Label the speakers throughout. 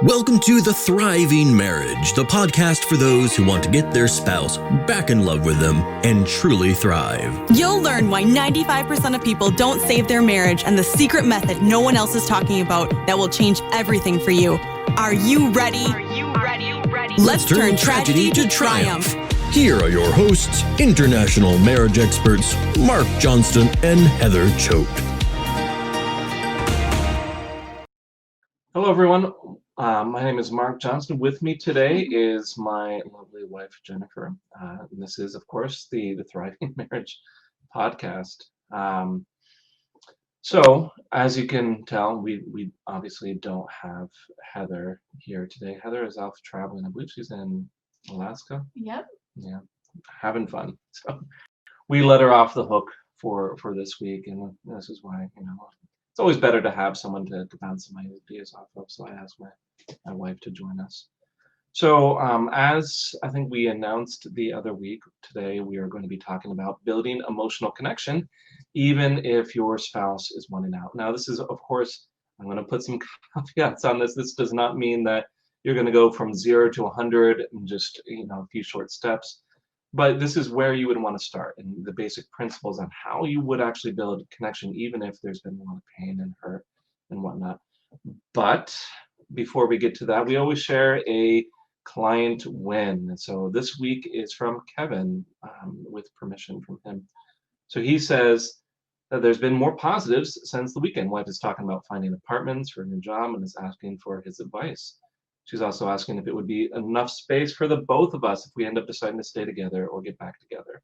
Speaker 1: Welcome to The Thriving Marriage, the podcast for those who want to get their spouse back in love with them and truly thrive.
Speaker 2: You'll learn why 95% of people don't save their marriage and the secret method no one else is talking about that will change everything for you. Are you ready? Let's turn tragedy to triumph.
Speaker 1: Here are your hosts, international marriage experts Mark Johnston and Heather Choate.
Speaker 3: Hello, everyone. My name is Mark Johnston. With me today is my lovely wife, Jennifer. And this is, of course, the Thriving Marriage podcast. So, as you can tell, we obviously don't have Heather here today. Heather is off traveling. I believe she's in Alaska.
Speaker 4: Yep.
Speaker 3: Yeah, having fun. So we let her off the hook for this week, and this is why, it's always better to have someone to bounce some ideas off of. So I asked my wife to join us. So as I think we announced the other week, today we are going to be talking about building emotional connection, even if your spouse is wanting out. Now, this is, of course, I'm going to put some caveats on this. This does not mean that you're going to go from 0 to 100 in just a few short steps. But this is where you would want to start, and the basic principles on how you would actually build a connection, even if there's been a lot of pain and hurt and whatnot. But before we get to that, we always share a client win. And so this week is from Kevin, with permission from him. So he says that there's been more positives since the weekend. Wife is talking about finding apartments for a new job and is asking for his advice. She's also asking if it would be enough space for the both of us if we end up deciding to stay together or get back together.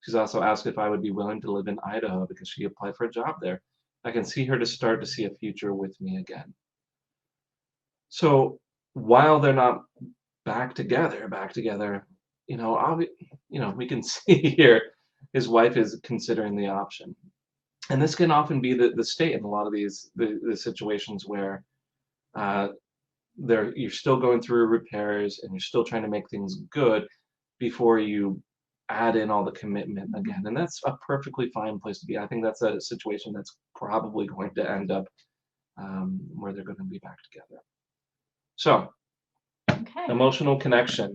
Speaker 3: She's also asked if I would be willing to live in Idaho because she applied for a job there. I can see her to start to see a future with me again. So while they're not back together, we can see here his wife is considering the option. And this can often be the state in a lot of these the situations where you're still going through repairs and you're still trying to make things good before you add in all the commitment again. And that's a perfectly fine place to be. I think that's a situation that's probably going to end up where they're going to be back together. So,
Speaker 4: Okay.
Speaker 3: Emotional connection.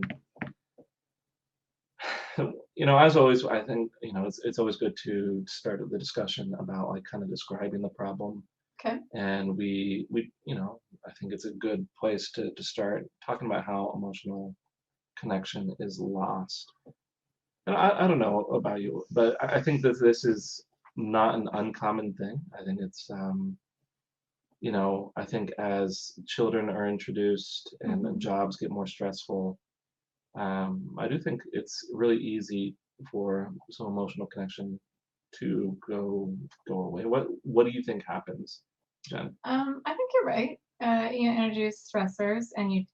Speaker 3: As always, I think, it's always good to start the discussion about kind of describing the problem.
Speaker 4: Okay.
Speaker 3: And we I think it's a good place to start talking about how emotional connection is lost. And I don't know about you, but I think that this is not an uncommon thing. I think it's, I think as children are introduced and the jobs get more stressful, I do think it's really easy for some emotional connection to go away. What do you think happens, Jen?
Speaker 4: I think you're right. You introduce stressors, and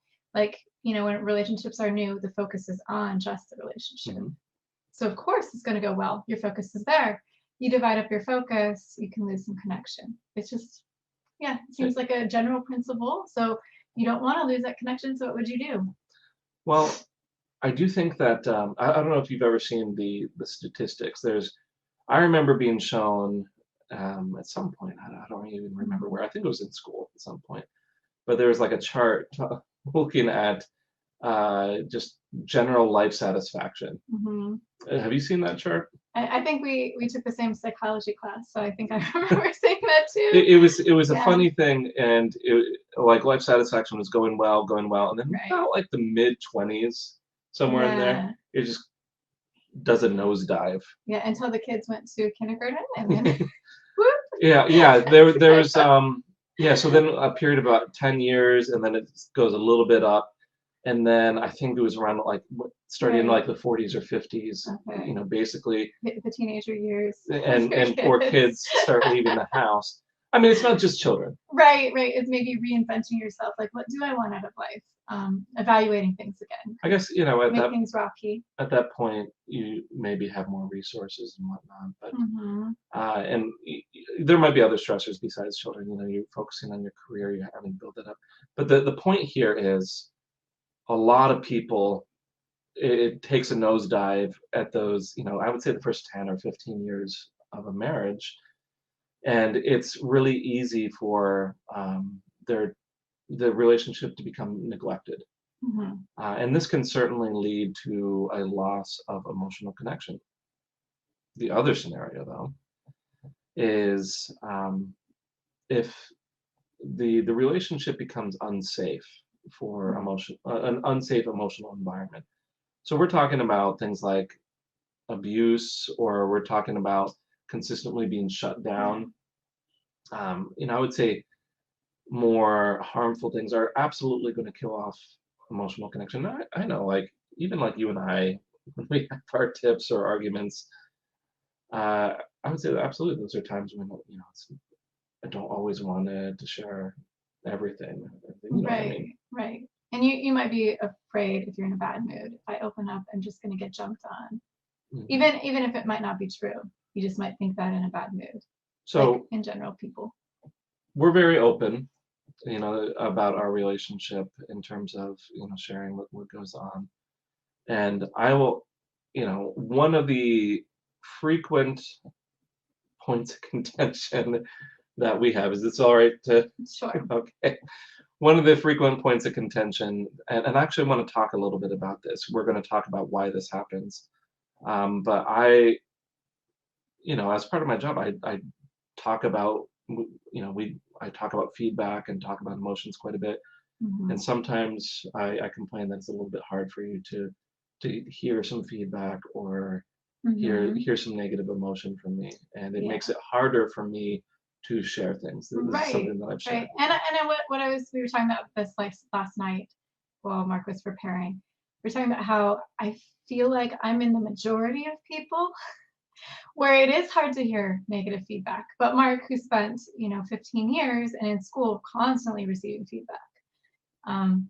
Speaker 4: when relationships are new, the focus is on just the relationship.
Speaker 3: Mm-hmm.
Speaker 4: So of course it's going to go well. Your focus is there. You divide up your focus, you can lose some connection. It's just, it seems like a general principle. So you don't want to lose that connection. So what would you do?
Speaker 3: Well, I do think that I don't know if you've ever seen the statistics. I remember being shown at some point. I don't even remember where. I think it was in school at some point. But there was like a chart looking at just general life satisfaction.
Speaker 4: Mm-hmm.
Speaker 3: Have you seen that chart?
Speaker 4: I think we took the same psychology class, so I think I remember seeing that too.
Speaker 3: It was a funny thing, and life satisfaction was going well, and then about like the mid-20s, somewhere in there, it just does a nosedive.
Speaker 4: Yeah, until the kids went to kindergarten, and then whoop.
Speaker 3: Yeah. There was so then a period of about 10 years, and then it goes a little bit up. And then I think it was around starting in the 40s or 50s, basically.
Speaker 4: The teenager years.
Speaker 3: And poor kids start leaving the house. I mean, it's not just children.
Speaker 4: Right. It's maybe reinventing yourself. Like, what do I want out of life? Evaluating things again.
Speaker 3: I guess,
Speaker 4: Make things rocky.
Speaker 3: At that point, you maybe have more resources and whatnot. But and there might be other stressors besides children. You're focusing on your career, you're having to build it up. But the point here is, a lot of people, it takes a nosedive at those, I would say the first 10 or 15 years of a marriage. And it's really easy for there the relationship to become neglected.
Speaker 4: Mhm.
Speaker 3: And this can certainly lead to a loss of emotional connection. The other scenario, though, is if the relationship becomes unsafe for an unsafe emotional environment. So we're talking about things like abuse, or we're talking about consistently being shut down. I would say more harmful things are absolutely going to kill off emotional connection. I know, like even like you and I, when we have our tips or arguments, uh, I would say that absolutely those are times when I don't always want to share everything. You know what I
Speaker 4: Right,
Speaker 3: mean?
Speaker 4: right. And you might be afraid if you're in a bad mood. If I open up, I'm just going to get jumped on.
Speaker 3: Mhm.
Speaker 4: Even if it might not be true. You just might think that in a bad mood. Like
Speaker 3: So
Speaker 4: in general, people.
Speaker 3: we're very open, about our relationship in terms of sharing what goes on. And I will, one of the frequent points of contention that we have, is it's all right to
Speaker 4: Sure.
Speaker 3: okay. One of the frequent points of contention, and I actually want to talk a little bit about this. We're going to talk about why this happens. But as part of my job, I talk about, I talk about feedback and talk about emotions quite a bit. And
Speaker 4: Mhm.
Speaker 3: sometimes I complain that it's a little bit hard for you to hear some feedback or
Speaker 4: Mhm.
Speaker 3: hear some negative emotion from me, and it
Speaker 4: Yeah.
Speaker 3: makes it harder for me to share things. This is
Speaker 4: Right.
Speaker 3: something that I've
Speaker 4: Right.
Speaker 3: shared.
Speaker 4: What we were talking about this like last night while Mark was preparing. We're talking about how I feel like I'm in the majority of people where it is hard to hear negative feedback. But Mark, who spent 15 years and in school constantly receiving feedback, um,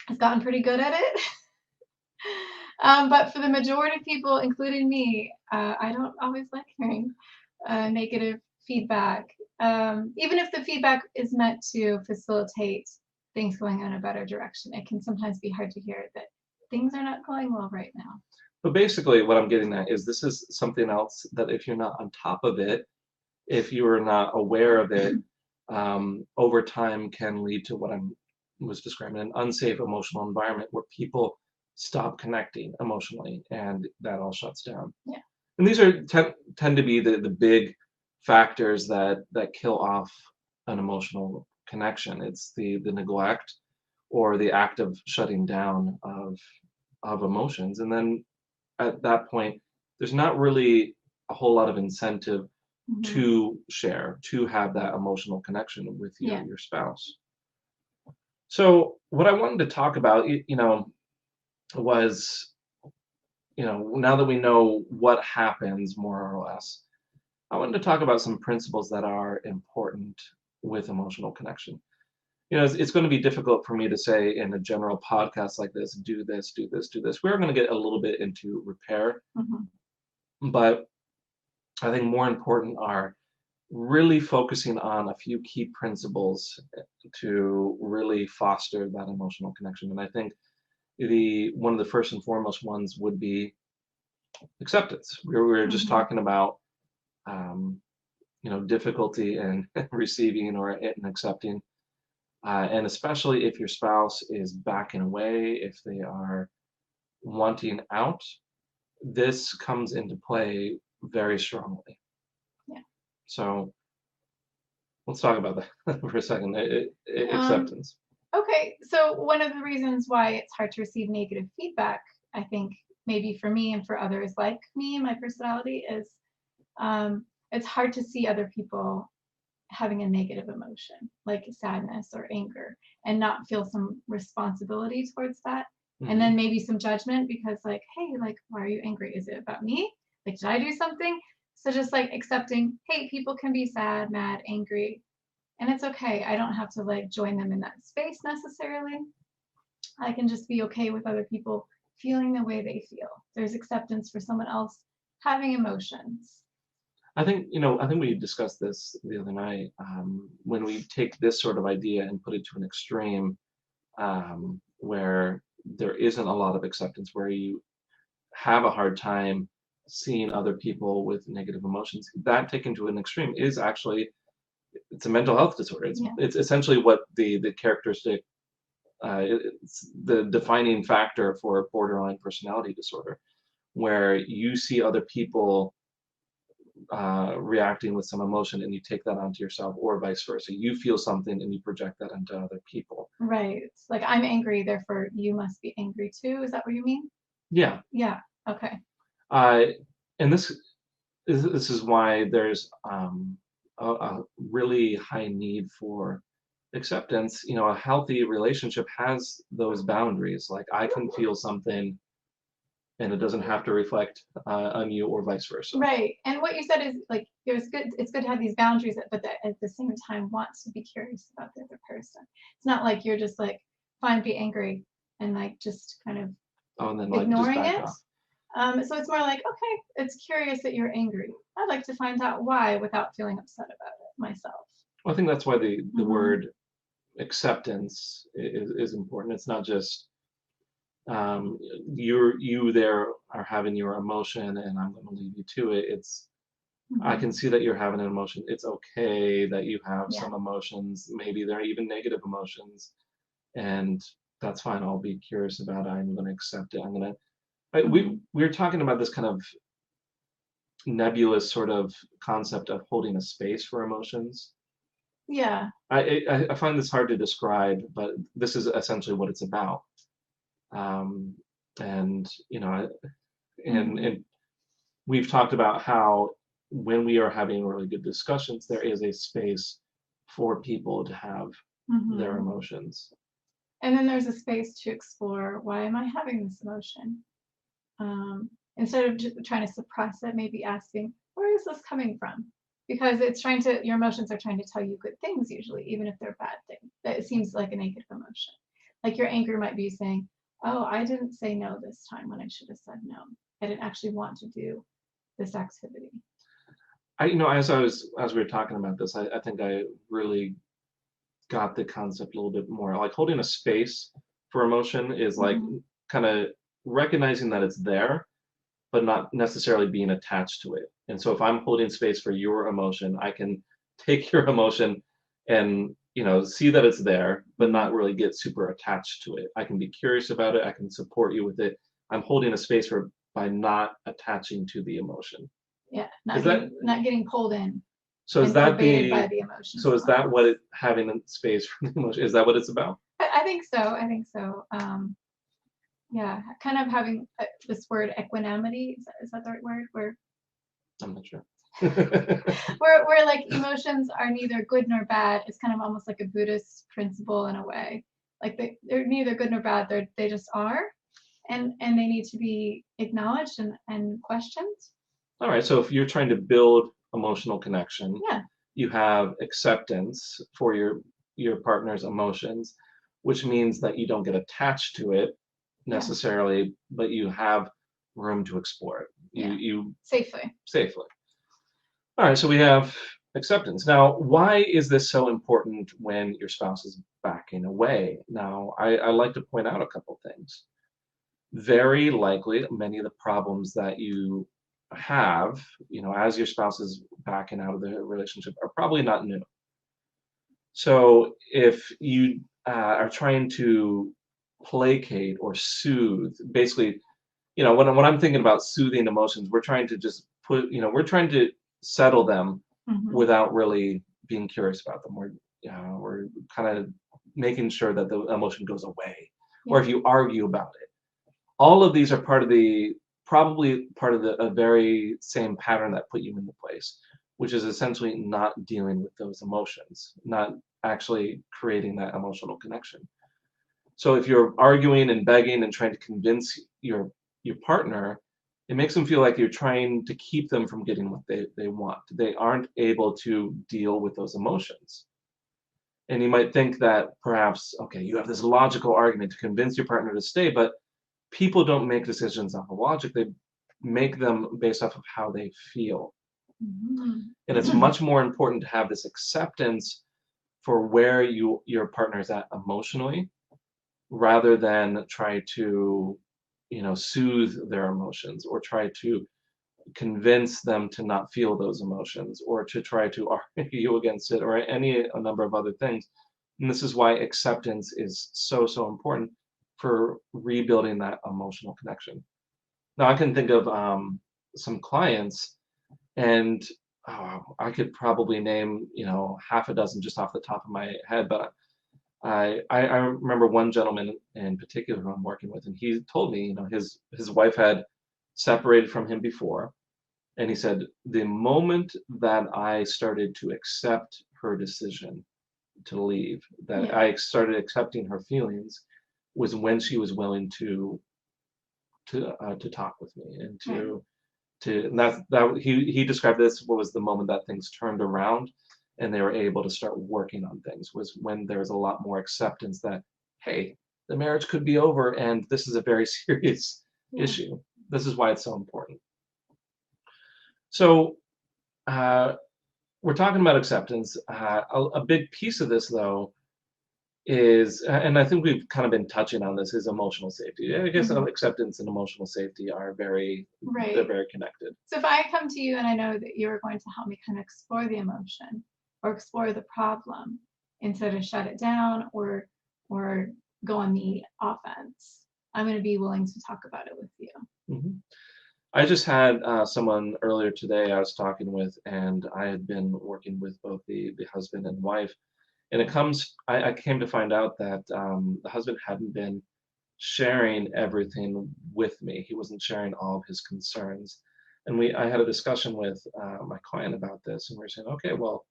Speaker 4: has gotten pretty good at it. But for the majority of people, including me, I don't always like hearing negative feedback. Even if the feedback is meant to facilitate things going in a better direction, it can sometimes be hard to hear that things are not going well right now.
Speaker 3: But basically, what I'm getting at is this is something else that if you're not on top of it, if you are not aware of it, over time can lead to what I was describing, an unsafe emotional environment where people stop connecting emotionally, and that all shuts down.
Speaker 4: Yeah.
Speaker 3: And these are tend to be the big factors that kill off an emotional connection. It's the neglect or the act of shutting down of emotions, and then at that point, there's not really a whole lot of incentive
Speaker 4: Mhm.
Speaker 3: to share, to have that emotional connection with
Speaker 4: Yeah.
Speaker 3: your spouse. So what I wanted to talk about, was, now that we know what happens more or less, I wanted to talk about some principles that are important with emotional connection. It's going to be difficult for me to say in a general podcast like this, do this, do this, do this. We're going to get a little bit into repair,
Speaker 4: Mhm.
Speaker 3: but I think more important are really focusing on a few key principles to really foster that emotional connection. And I think the one of the first and foremost ones would be acceptance. We were just
Speaker 4: Mhm.
Speaker 3: talking about um, difficulty in receiving or in accepting, and especially if your spouse is backing away, if they are wanting out, this comes into play very strongly.
Speaker 4: Yeah.
Speaker 3: So let's talk about that for a second.
Speaker 4: Um,
Speaker 3: Acceptance.
Speaker 4: okay, so one of the reasons why it's hard to receive negative feedback, I think maybe for me and for others like me, my personality is it's hard to see other people having a negative emotion like sadness or anger and not feel some responsibility towards that. And
Speaker 3: Hmm.
Speaker 4: then maybe some judgment because like, hey, like, why are you angry? Is it about me? Like, did I do something? So just like accepting, hey, people can be sad, mad, angry, and it's okay. I don't have to like join them in that space necessarily. I can just be okay with other people feeling the way they feel. There's acceptance for someone else having emotions.
Speaker 3: I think we discussed this the other night. When we take this sort of idea and put it to an extreme, where there isn't a lot of acceptance, where you have a hard time seeing other people with negative emotions, that taken to an extreme is actually it's a mental health disorder.
Speaker 4: Yeah.
Speaker 3: It's essentially what the characteristic, it's the defining factor for borderline personality disorder, where you see other people reacting with some emotion and you take that onto yourself, or vice versa. You feel something and you project that onto other people.
Speaker 4: Right. Like I'm angry, therefore you must be angry too. Is that what you mean?
Speaker 3: Yeah.
Speaker 4: Yeah. Okay.
Speaker 3: And this is why there's a really high need for acceptance. You know, a healthy relationship has those boundaries. Like I can feel something and it doesn't have to reflect on you, or vice versa.
Speaker 4: Right. And what you said is like it's good to have these boundaries, but that at the same time want to be curious about the other person. It's not like you're just like fine, be angry and like just kind of
Speaker 3: And then like
Speaker 4: ignoring
Speaker 3: just back
Speaker 4: it.
Speaker 3: off.
Speaker 4: So it's more like, okay, it's curious that you're angry. I'd like to find out why without feeling upset about it myself.
Speaker 3: Well, I think that's why the
Speaker 4: Mhm.
Speaker 3: word acceptance is important. It's not just you there are having your emotion and I'm going to leave you to it. It's I
Speaker 4: Mhm.
Speaker 3: can see that you're having an emotion. It's okay that you have
Speaker 4: Yeah.
Speaker 3: some emotions. Maybe they're even negative emotions, and that's fine. I'll be curious about it. I'm going to accept it. I'm going to.
Speaker 4: Mhm.
Speaker 3: We were talking about this kind of nebulous sort of concept of holding a space for emotions.
Speaker 4: Yeah.
Speaker 3: I find this hard to describe, but this is essentially what it's about. Um, and you know,
Speaker 4: Mhm.
Speaker 3: and we've talked about how when we are having really good discussions, there is a space for people to have their
Speaker 4: Mhm.
Speaker 3: emotions.
Speaker 4: And then there's a space to explore, why am I having this emotion? Instead of just trying to suppress it, maybe asking, where is this coming from? Because your emotions are trying to tell you good things usually, even if they're bad things. That it seems like a negative emotion. Like your anger might be saying, oh, I didn't say no this time when I should have said no. I didn't actually want to do this activity.
Speaker 3: As we were talking about this, I think I really got the concept a little bit more. Like holding a space for emotion is like
Speaker 4: Mhm.
Speaker 3: kind of recognizing that it's there, but not necessarily being attached to it. And so if I'm holding space for your emotion, I can take your emotion and see that it's there, but not really get super attached to it. I can be curious about it. I can support you with it. I'm holding a space for by not attaching to the emotion.
Speaker 4: Yeah,
Speaker 3: Is that
Speaker 4: not getting pulled in
Speaker 3: so? Is
Speaker 4: and or
Speaker 3: that
Speaker 4: baited by
Speaker 3: the
Speaker 4: the emotion
Speaker 3: so is
Speaker 4: somehow.
Speaker 3: that what it having a space for the emotion? Is that what it's about?
Speaker 4: I think so. I think so. Yeah, kind of having this word equanimity. Is that the right word?
Speaker 3: I'm not sure.
Speaker 4: Where like emotions are neither good nor bad. It's kind of almost like a Buddhist principle in a way. Like they're neither good nor bad. They just are, and they need to be acknowledged and questioned.
Speaker 3: All right. So if you're trying to build emotional connection,
Speaker 4: Yeah.
Speaker 3: you have acceptance for your partner's emotions, which means that you don't get attached to it
Speaker 4: Yeah.
Speaker 3: necessarily, but you have room to explore it. You
Speaker 4: Safely.
Speaker 3: safely. All right, so we have acceptance. Now, why is this so important when your spouse is backing away? Now, I like to point out a couple things. Very likely, many of the problems that you have, as your spouse is backing out of the relationship are probably not new. So if you are trying to placate or soothe, basically, when I'm thinking about soothing emotions, we're trying to just we're trying to settle them
Speaker 4: Mhm.
Speaker 3: without really being curious about them. We're kind of making sure that the emotion goes away. Or
Speaker 4: Yeah.
Speaker 3: if you argue about it, all of these are probably part of a very same pattern that put you in the place, which is essentially not dealing with those emotions, not actually creating that emotional connection. So if you're arguing and begging and trying to convince your partner, it makes them feel like you're trying to keep them from getting what they want. They aren't able to deal with those emotions. And you might think that perhaps, okay, you have this logical argument to convince your partner to stay, but people don't make decisions off of logic. They make them based off of how they feel.
Speaker 4: Mhm.
Speaker 3: And it's much more important to have this acceptance for where your partner is at emotionally, rather than try to soothe their emotions or try to convince them to not feel those emotions or to try to argue you against it or a number of other things. And this is why acceptance is so, so important for rebuilding that emotional connection. Now, I can think of some clients, and I could probably name, half a dozen just off the top of my head, but I remember one gentleman in particular who I'm working with, and he told me, his wife had separated from him before, and he said, the moment that I started to accept her decision to leave, that I started accepting her feelings, was when she was willing to talk with me and and that he described this, what was the moment that things turned around and they were able to start working on things, was when there was a lot more acceptance that, hey, the marriage could be over and this is a very serious issue. This is why it's so important. So we're talking about acceptance. A big piece of this, though, is, and I think we've kind of been touching on this, is emotional safety. I guess acceptance and emotional safety are they're very connected.
Speaker 4: So if I come to you and I know that you're going to help me kind of explore the emotion or explore the problem instead of shut it down or go on the offense, I'm going to be willing to talk about it with you.
Speaker 3: Mm-hmm. I just had someone earlier today I was talking with, and I had been working with both the husband and wife. And I came to find out that the husband hadn't been sharing everything with me. He wasn't sharing all of his concerns. And I had a discussion with my client about this, and we were saying, okay, well,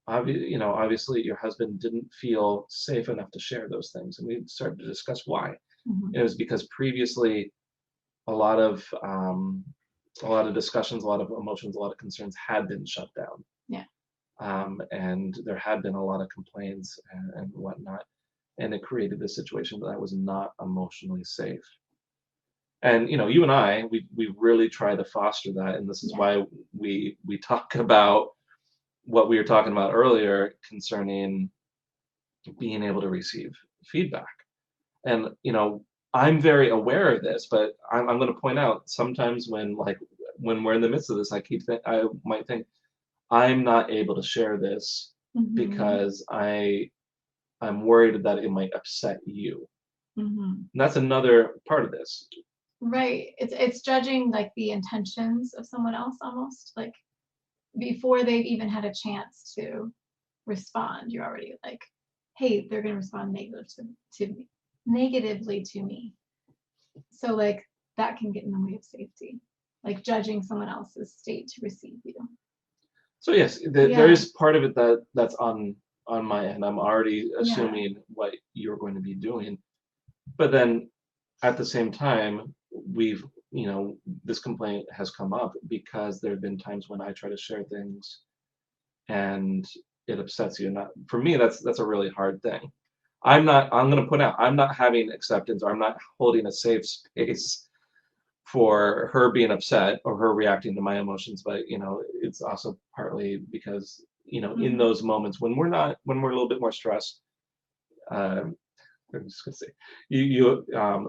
Speaker 3: obviously your husband didn't feel safe enough to share those things. And we started to discuss why. Mm-hmm. It was because previously a lot of discussions, a lot of emotions, a lot of concerns had been shut down.
Speaker 4: Yeah.
Speaker 3: And there had been a lot of complaints and whatnot, and it created this situation that was not emotionally safe. And you and I, we really try to foster that, and this is why we talk about what we were talking about earlier concerning being able to receive feedback. And I'm very aware of this, but I'm going to point out sometimes when we're in the midst of this, I might think, I'm not able to share this because I'm worried that it might upset you. And that's another part of this.
Speaker 4: Right. It's judging like the intentions of someone else almost, like before they've even had a chance to respond. You're already like, hey, they're going to respond negatively to me. So like that can get in the way of safety, like judging someone else's state to receive you.
Speaker 3: So yes, there is part of it that's on my end. I'm already assuming what you're going to be doing, but then at the same time, we've this complaint has come up because there have been times when I try to share things, and it upsets you. Not for me. That's a really hard thing. I'm going to put out. I'm not having acceptance, or I'm not holding a safe space for her being upset or her reacting to my emotions, but it's also partly because in those moments when we're a little bit more stressed, I'm just gonna say you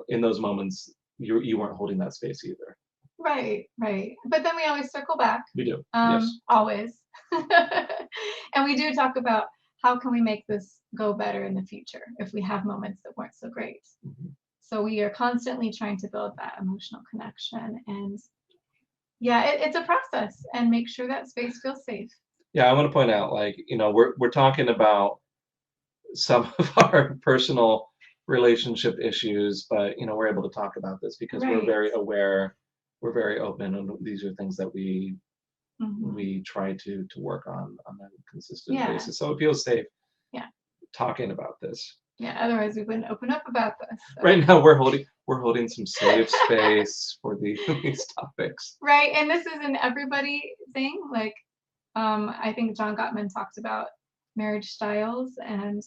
Speaker 3: in those moments you weren't holding that space either.
Speaker 4: Right. But then we always circle back.
Speaker 3: We do.
Speaker 4: Yes. Always. And we do talk about how can we make this go better in the future if we have moments that weren't so great. So we are constantly trying to build that emotional connection, and it's a process, and make sure that space feels safe.
Speaker 3: Yeah, I want to point out, we're talking about some of our personal relationship issues, but we're able to talk about this because we're very aware, we're very open, and these are things that we try to work on a consistent basis. So it feels safe talking about this.
Speaker 4: Yeah, otherwise we wouldn't open up about this. So.
Speaker 3: Right now we're holding some safe space for these topics.
Speaker 4: Right, and this is an everybody thing. Like, I think John Gottman talked about marriage styles, and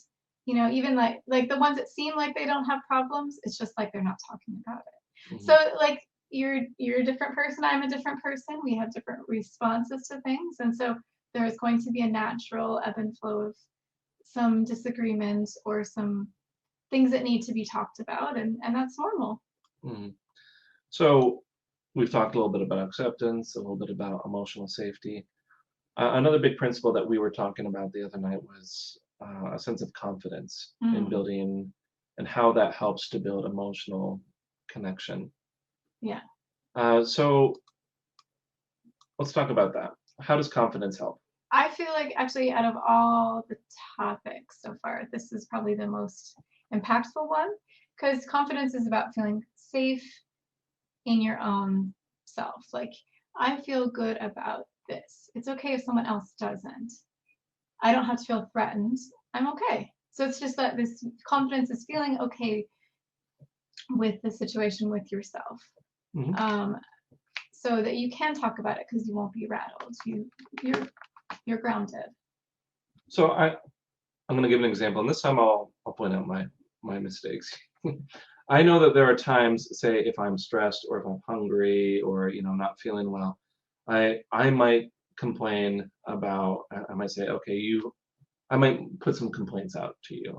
Speaker 4: even like the ones that seem like they don't have problems, it's just like they're not talking about it. So like you're a different person, I'm a different person. We have different responses to things, and so there's going to be a natural ebb and flow of some disagreement or some things that need to be talked about, and that's normal.
Speaker 3: So we've talked a little bit about acceptance, a little bit about emotional safety. Another big principle that we were talking about the other night was a sense of confidence in building, and how that helps to build emotional connection.
Speaker 4: Yeah.
Speaker 3: So let's talk about that. How does confidence help?
Speaker 4: I feel like actually out of all the topics so far, this is probably the most impactful one, because confidence is about feeling safe in your own self. Like, I feel good about this. It's okay if someone else doesn't. I don't have to feel threatened. I'm okay. So it's just that this confidence is feeling okay with the situation with yourself. So that you can talk about it because you won't be rattled. You're grounded.
Speaker 3: So I'm going to give an example, and this time I'll point out my mistakes. I know that there are times, say, if I'm stressed or if I'm hungry or not feeling well, I might complain about. I might say, okay, I might put some complaints out to you,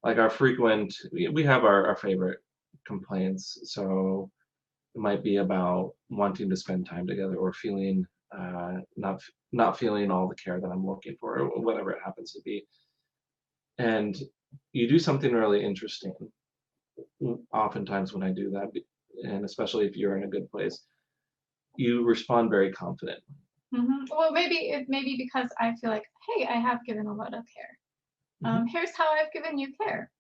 Speaker 3: like our frequent. We have our favorite complaints, so it might be about wanting to spend time together or feeling not feeling all the care that I'm looking for, or whatever it happens to be. And you do something really interesting. Oftentimes when I do that, and especially if you're in a good place, you respond very confident.
Speaker 4: Well, maybe because I feel like, hey, I have given a lot of care. Here's how I've given you care.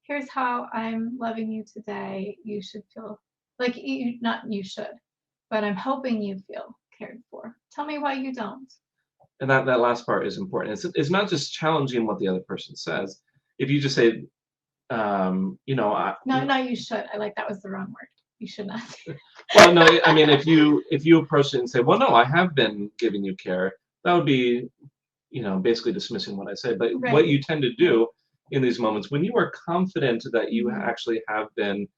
Speaker 4: Here's how I'm loving you today. You should feel like not you should, but I'm hoping you feel cared for. Tell me why you don't.
Speaker 3: And that last part is important. It's not just challenging what the other person says. If you just say,
Speaker 4: No, you should. I like that was the wrong word. You should not.
Speaker 3: Well, no, I mean, if you approach it and say, well, no, I have been giving you care, that would be, basically dismissing what I say. But what you tend to do in these moments, when you are confident that you actually have been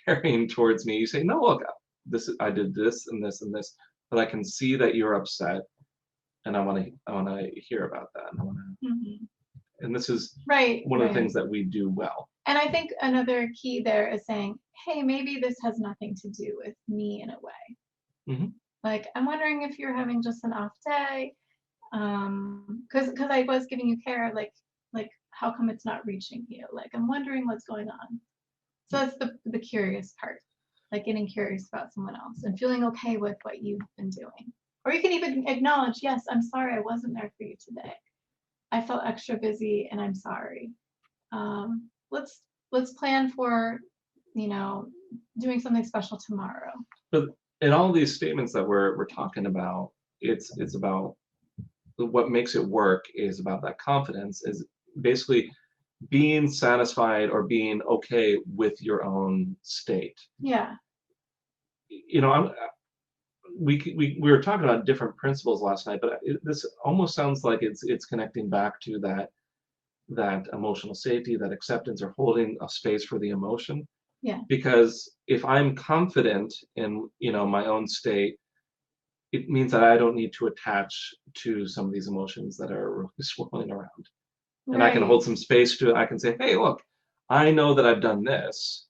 Speaker 3: caring towards me, you say, no, look, I did this and this and this, but I can see that you're upset, and I want to hear about that, and I want to. And this is one of the things that we do well.
Speaker 4: And I think another key there is saying, hey, maybe this has nothing to do with me in a way. Like, I'm wondering if you're having just an off day, because I was giving you care, like how come it's not reaching you? Like, I'm wondering what's going on. So that's the curious part, like getting curious about someone else and feeling okay with what you've been doing. Or you can even acknowledge, yes, I'm sorry I wasn't there for you today. I felt extra busy and I'm sorry. Let's plan for, doing something special tomorrow.
Speaker 3: But in all these statements that we're talking about, it's about what makes it work is about that confidence, is basically being satisfied or being okay with your own state.
Speaker 4: Yeah.
Speaker 3: We were talking about different principles last night, but this almost sounds like it's connecting back to that emotional safety, that acceptance, or holding a space for the emotion.
Speaker 4: Yeah.
Speaker 3: Because if I'm confident in my own state, it means that I don't need to attach to some of these emotions that are really swirling around. And I can hold some space to it. I can say, hey, look, I know that I've done this.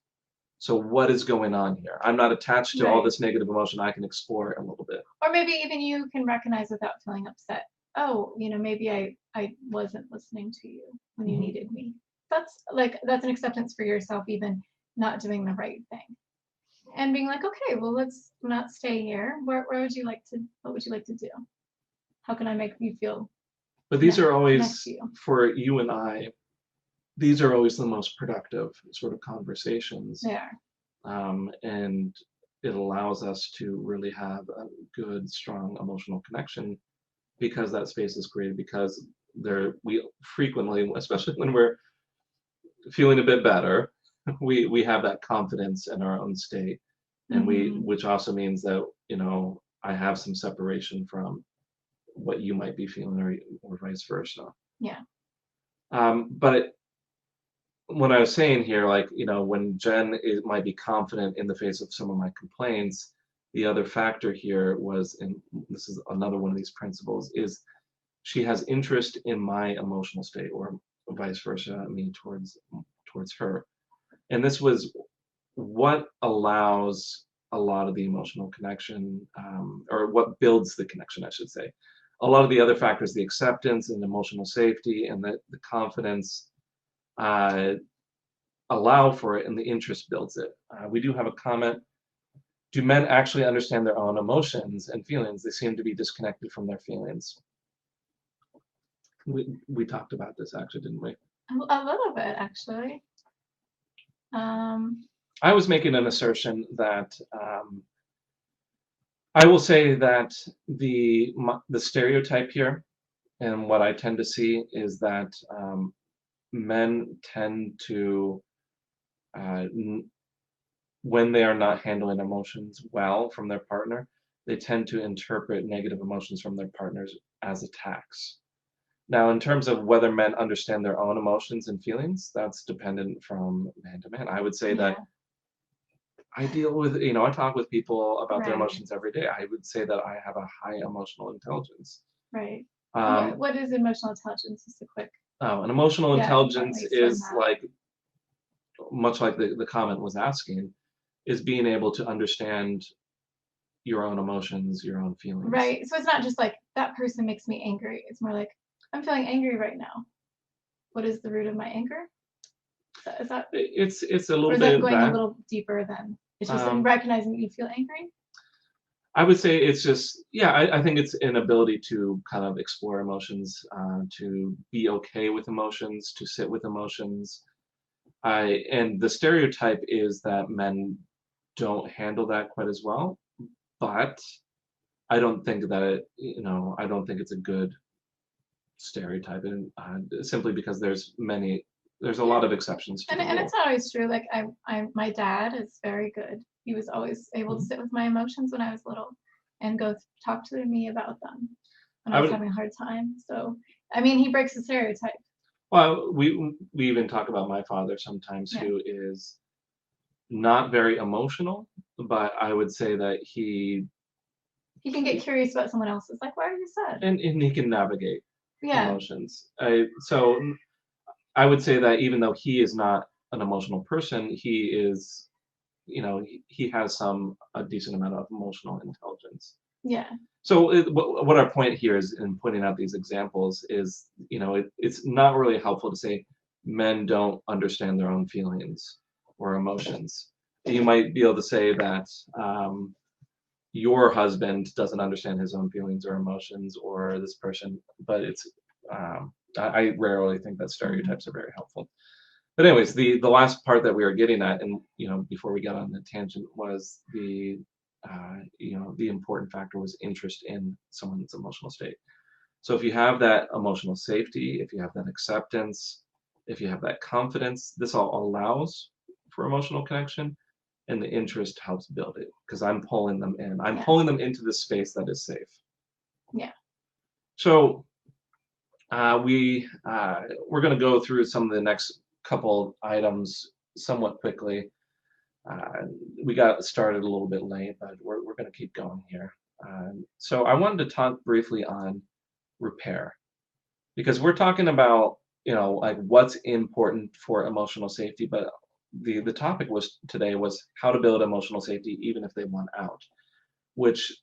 Speaker 3: So what is going on here? I'm not attached to all this negative emotion. I can explore it a little bit.
Speaker 4: Or maybe even you can recognize without feeling upset. Oh, maybe I wasn't listening to you when you needed me. That's an acceptance for yourself, even not doing the right thing. And being like, okay, well, let's not stay here. What would you like to do? How can I make you feel?
Speaker 3: But these are always, for you and I, these are always the most productive sort of conversations.
Speaker 4: They are.
Speaker 3: And it allows us to really have a good, strong emotional connection, because that space is created, because we frequently, especially when we're feeling a bit better, we have that confidence in our own state, and which also means that I have some separation from what you might be feeling, or vice versa.
Speaker 4: Yeah.
Speaker 3: But what I was saying here, when Jen might be confident in the face of some of my complaints, the other factor here was, and this is another one of these principles, is she has interest in my emotional state, or vice versa, me towards her. And this was what allows a lot of the emotional connection, or what builds the connection, I should say. A lot of the other factors, the acceptance and emotional safety and the confidence, allow for it, and the interest builds it. We do have a comment. Do men actually understand their own emotions and feelings? They seem to be disconnected from their feelings. We talked about this actually, didn't we?
Speaker 4: A little bit, actually.
Speaker 3: I was making an assertion that I will say that the stereotype here, and what I tend to see, is that men tend to, when they are not handling emotions well from their partner, they tend to interpret negative emotions from their partners as attacks. Now, in terms of whether men understand their own emotions and feelings, that's dependent from man to man. I would say that I deal with, I talk with people about their
Speaker 4: Right.
Speaker 3: emotions every day. I would say that I have a high emotional intelligence.
Speaker 4: Right.
Speaker 3: Um,
Speaker 4: What is emotional intelligence? Just a quick.
Speaker 3: an emotional intelligence
Speaker 4: explain
Speaker 3: is
Speaker 4: that.
Speaker 3: like, much like the comment was asking, is being able to understand your own emotions, your own feelings.
Speaker 4: Right. So it's not just like that person makes me angry. It's more like I'm feeling angry right now. What is the root of my anger? Is that
Speaker 3: It's a
Speaker 4: or
Speaker 3: little
Speaker 4: is
Speaker 3: bit
Speaker 4: that going
Speaker 3: that.
Speaker 4: a little deeper than it's just
Speaker 3: Um,
Speaker 4: recognizing that you feel angry?
Speaker 3: I would say it's just, yeah, I think it's an ability to kind of explore emotions, to be okay with emotions, to sit with emotions. And the stereotype is that men don't handle that quite as well, but I don't think that I don't think it's a good stereotype, and simply because there's a lot of exceptions to
Speaker 4: And
Speaker 3: the rule.
Speaker 4: it's not always true. Like my dad is very good. He was always able to sit with my emotions when I was little and go talk to me about them when I was having a hard time. So I mean, he breaks the stereotype.
Speaker 3: Well, we even talk about my father sometimes, who is not very emotional, but I would say that he
Speaker 4: can get curious about someone else's. Like, why are you sad?
Speaker 3: and he can navigate emotions. So I would say that even though he is not an emotional person, he is, he has a decent amount of emotional intelligence.
Speaker 4: Yeah.
Speaker 3: So what our point here is in pointing out these examples is, it's not really helpful to say men don't understand their own feelings or emotions. You might be able to say that your husband doesn't understand his own feelings or emotions, or this person, but I rarely think that stereotypes are very helpful. But anyways, the last part that we were getting at, and before we got on the tangent, was the important factor was interest in someone's emotional state. So if you have that emotional safety, if you have that acceptance, if you have that confidence, this all allows for emotional connection, and the interest helps build it, because I'm pulling them in. I'm pulling them into the space that is safe.
Speaker 4: Yeah.
Speaker 3: So we're going to go through some of the next couple items somewhat quickly. We got started a little bit late, but we're going to keep going here. So I wanted to talk briefly on repair, because we're talking about, like what's important for emotional safety, but the topic today was how to build emotional safety even if they want out, which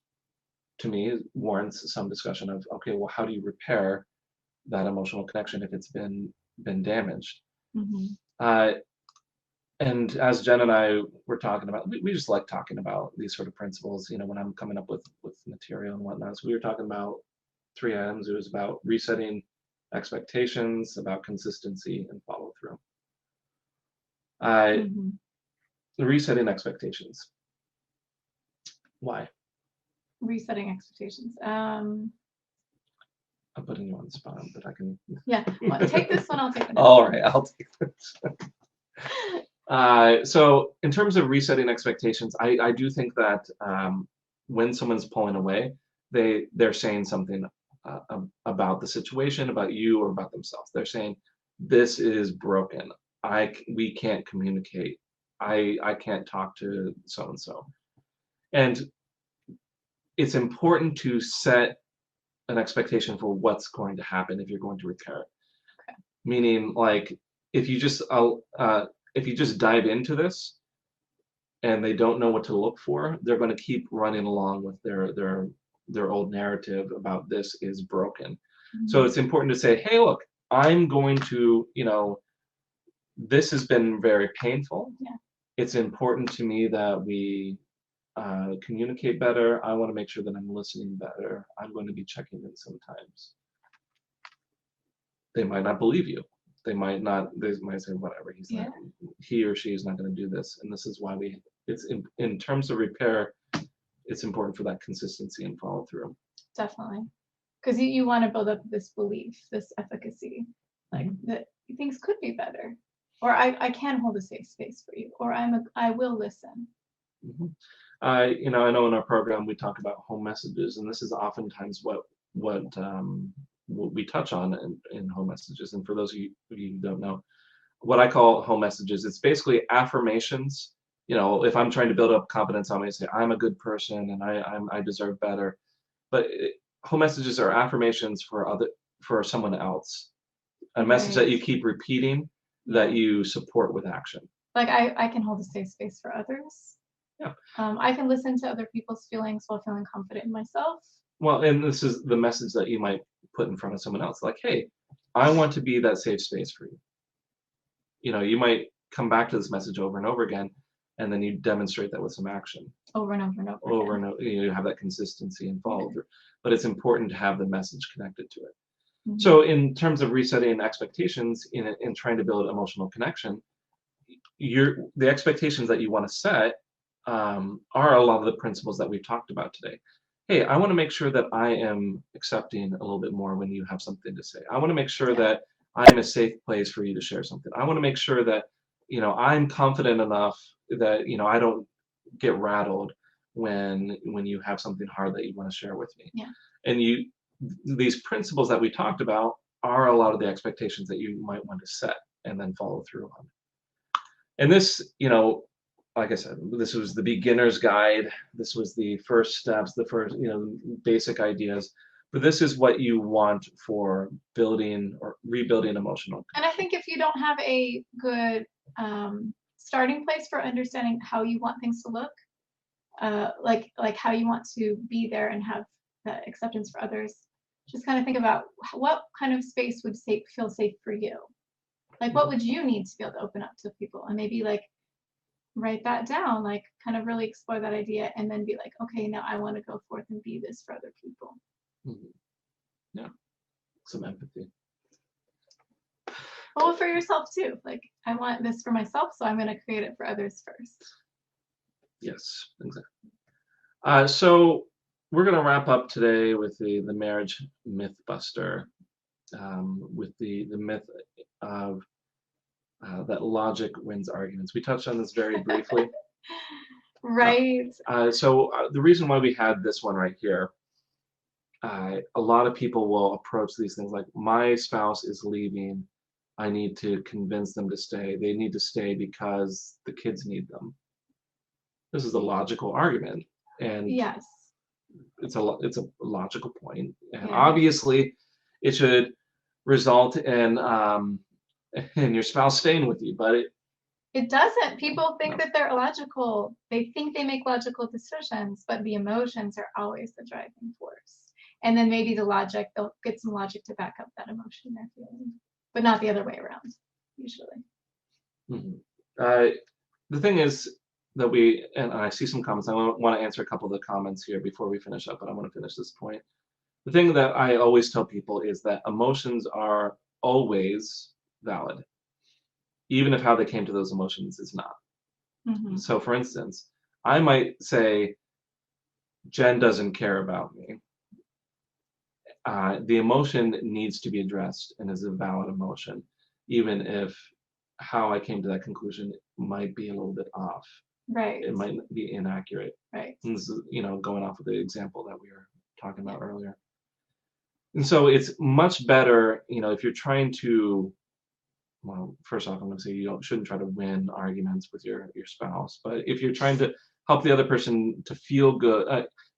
Speaker 3: to me warrants some discussion of, okay, well, how do you repair that emotional connection if it's been damaged?
Speaker 4: Mm-hmm.
Speaker 3: And as Jen and I were talking about, we just like talking about these sort of principles, when I'm coming up with material and whatnot. So we were talking about 3 items. It was about resetting expectations, about consistency, and follow through. Resetting expectations. Why?
Speaker 4: Resetting expectations.
Speaker 3: I'm putting you on the spot, but I can.
Speaker 4: Yeah, well, take this one. I'll take it.
Speaker 3: All right, I'll take this. So in terms of resetting expectations, I do think that when someone's pulling away, they're saying something about the situation, about you, or about themselves. They're saying, this is broken. We can't communicate. I can't talk to so and so. And it's important to set an expectation for what's going to happen if you're going to repair it.
Speaker 4: Okay.
Speaker 3: Meaning, like, if you just dive into this, and they don't know what to look for, they're going to keep running along with their old narrative about this is broken. So it's important to say, hey, look, I'm going to, this has been very painful.
Speaker 4: Yeah.
Speaker 3: It's important to me that we communicate better. I want to make sure that I'm listening better. I'm going to be checking in sometimes. They might not believe you. They might say, whatever, he or she is not going to do this. And this is why it's in terms of repair, it's important for that consistency and follow through.
Speaker 4: Definitely. Because you want to build up this belief, this efficacy, like that things could be better, or I can hold a safe space for you, or I will listen.
Speaker 3: I know in our program we talk about home messages, and this is oftentimes what we touch on in home messages. And for those of you who don't know, what I call home messages, it's basically affirmations. If I'm trying to build up confidence, I'm going to say I'm a good person and I deserve better. But home messages are affirmations for someone else, a message that you keep repeating that you support with action.
Speaker 4: Like I can hold a safe space for others.
Speaker 3: Yeah.
Speaker 4: I can listen to other people's feelings while feeling confident in myself.
Speaker 3: Well, and this is the message that you might put in front of someone else, like, hey, I want to be that safe space for you. You might come back to this message over and over again, and then you demonstrate that with some action.
Speaker 4: Over and over and over.
Speaker 3: Over and over, you have that consistency and follow through. But it's important to have the message connected to it. So in terms of resetting expectations in trying to build emotional connection, the expectations that you want to set are a lot of the principles that we've talked about today. Hey, I want to make sure that I am accepting a little bit more when you have something to say. I want to make sure that I'm a safe place for you to share something. I want to make sure that, I'm confident enough that, I don't get rattled when you have something hard that you want to share with me.
Speaker 4: Yeah.
Speaker 3: And these principles that we talked about are a lot of the expectations that you might want to set and then follow through on. And this, like I said, this was the beginner's guide. This was the first steps, the first, basic ideas. But this is what you want for building or rebuilding emotional connection.
Speaker 4: And I think if you don't have a good starting place for understanding how you want things to look, like how you want to be there and have the acceptance for others, just kind of think about what kind of space would feel safe for you. Like, what would you need to be able to open up to people? And maybe like write that down, like kind of really explore that idea, and then be like, okay, now I want to go forth and be this for other people.
Speaker 3: Yeah, some empathy.
Speaker 4: Well, for yourself too. Like, I want this for myself, so I'm going to create it for others first.
Speaker 3: Yes, exactly. So we're going to wrap up today with the marriage myth buster, with the myth of that logic wins arguments. We touched on this very briefly.
Speaker 4: Right.
Speaker 3: So the reason why we had this one right here, a lot of people will approach these things like, my spouse is leaving. I need to convince them to stay. They need to stay because the kids need them. This is a logical argument, and
Speaker 4: yes,
Speaker 3: it's a logical point, and obviously, it should result in your spouse staying with you, but
Speaker 4: it doesn't. People think that they're illogical. They think they make logical decisions, but the emotions are always the driving force. And then maybe they'll get some logic to back up that emotion they're feeling, but not the other way around, usually.
Speaker 3: The thing is that and I see some comments. I want to answer a couple of the comments here before we finish up, but I want to finish this point. The thing that I always tell people is that emotions are always valid, even if how they came to those emotions is not. So for instance, I might say, Jen doesn't care about me. The emotion needs to be addressed and is a valid emotion, even if how I came to that conclusion might be a little bit off.
Speaker 4: Right.
Speaker 3: It might be inaccurate.
Speaker 4: Right.
Speaker 3: And this is, going off of the example that we were talking about earlier. And so it's much better, if you're trying to, well, first off, I'm going to say you shouldn't try to win arguments with your spouse. But if you're trying to help the other person to feel good,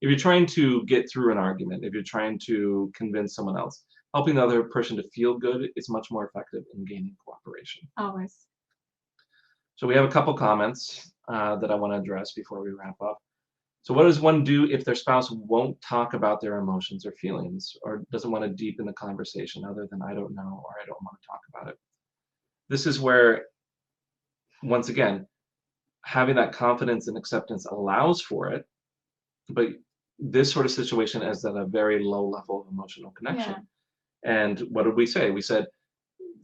Speaker 3: if you're trying to get through an argument, if you're trying to convince someone else, helping the other person to feel good is much more effective in gaining cooperation.
Speaker 4: Always.
Speaker 3: So we have a couple comments. that I want to address before we wrap up. So what does one do if their spouse won't talk about their emotions or feelings, or doesn't want to deepen the conversation other than I don't know, or I don't want to talk about it? This is where, once again, having that confidence and acceptance allows for it, but this sort of situation is at a very low level of emotional connection. And what did we say? We said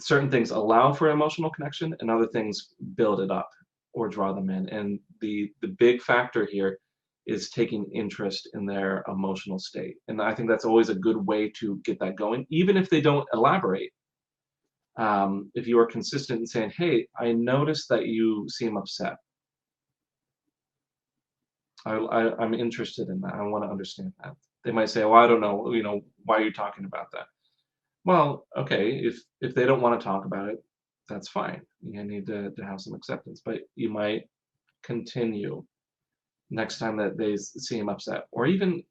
Speaker 3: certain things allow for emotional connection and other things build it up or draw them in. And the big factor here is taking interest in their emotional state. And I think that's always a good way to get that going, even if they don't elaborate. If you are consistent in saying, hey, I noticed that you seem upset. I'm interested in that. I want to understand that. They might say, well, I don't know, why are you talking about that? Well, okay, if they don't want to talk about it, that's fine. You need to have some acceptance, but you might continue next time that they seem upset, or even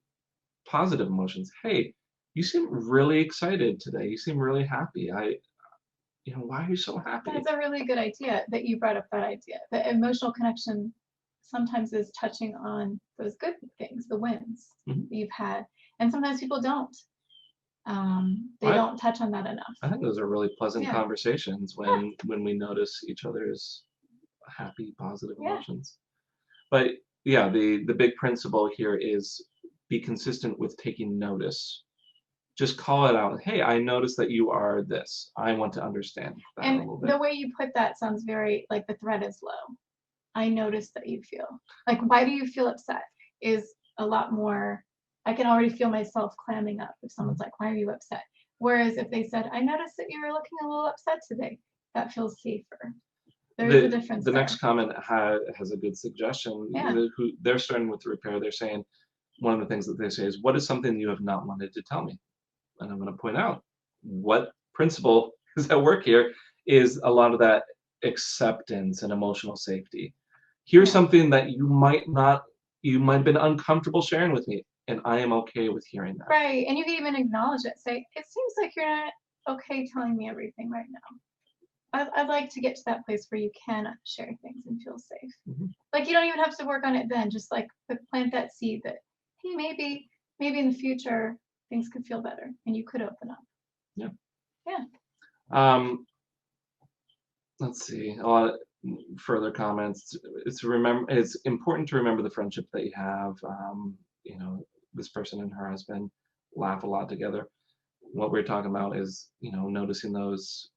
Speaker 3: positive emotions. Hey, you seem really excited today. You seem really happy. Why are you so happy?
Speaker 4: That's a really good idea that you brought up that idea. The emotional connection sometimes is touching on those good things, the wins you've had. And sometimes people don't. They don't touch on that enough.
Speaker 3: I think those are really pleasant conversations when we notice each other's happy, positive emotions. But yeah, the big principle here is be consistent with taking notice. Just call it out. Hey, I noticed that you are this. I want to understand that a little bit.
Speaker 4: The way you put that sounds very like the threat is low. I noticed that you feel. Like, why do you feel upset? Is a lot more, I can already feel myself clamming up if someone's like, why are you upset? Whereas if they said, I noticed that you were looking a little upset today, that feels safer. There's a difference.
Speaker 3: The next comment has a good suggestion. They're starting with the repair. They're saying, one of the things that they say is, what is something you have not wanted to tell me? And I'm going to point out what principle is at work here is a lot of that acceptance and emotional safety. Here's something that you might have been uncomfortable sharing with me, and I am okay with hearing that.
Speaker 4: Right, and you can even acknowledge it. Say, it seems like you're not okay telling me everything right now. I'd like to get to that place where you can share things and feel safe. Like, you don't even have to work on it then. Just like plant that seed that, hey, maybe in the future things could feel better and you could open up.
Speaker 3: Let's see, a lot of further comments. It's important to remember the friendship that you have. This person and her husband laugh a lot together. What we're talking about is noticing those,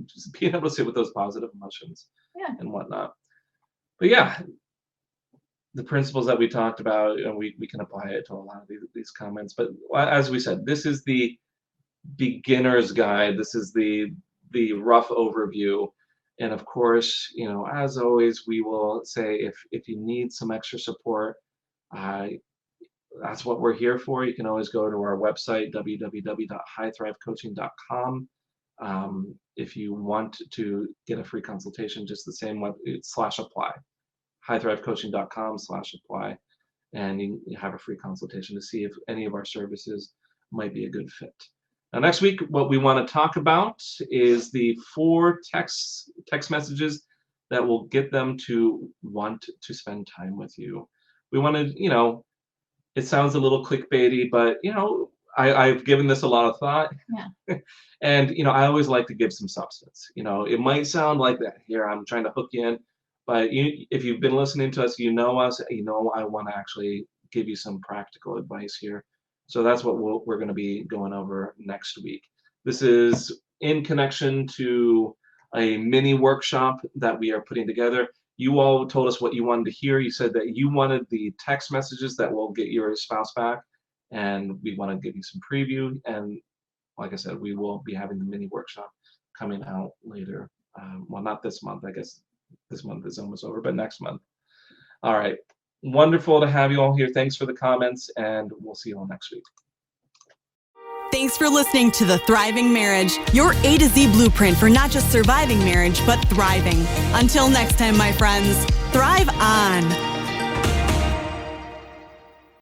Speaker 3: just being able to sit with those positive emotions and whatnot. But the principles that we talked about, we can apply it to a lot of these comments. But as we said, this is the beginner's guide. This is the rough overview. And of course, as always, we will say if you need some extra support, that's what we're here for. You can always go to our website, www.highthrivecoaching.com. If you want to get a free consultation, just the same /apply. highthrivecoaching.com/apply, and you have a free consultation to see if any of our services might be a good fit. Now, next week, what we want to talk about is the 4 text messages that will get them to want to spend time with you. We want to, it sounds a little clickbaity, but I've given this a lot of thought. And I always like to give some substance. It might sound like that here, I'm trying to hook you in. But if you've been listening to us, us, I want to actually give you some practical advice here. So that's what we're going to be going over next week. This is in connection to a mini workshop that we are putting together. You all told us what you wanted to hear. You said that you wanted the text messages that will get your spouse back, and we want to give you some preview. And like I said, we will be having the mini workshop coming out later. Well, not this month, I guess. This month is almost over, but next month. All right. Wonderful to have you all here. Thanks for the comments, and we'll see you all next week.
Speaker 2: Thanks for listening to The Thriving Marriage, your A to Z blueprint for not just surviving marriage, but thriving. Until next time, my friends, thrive on.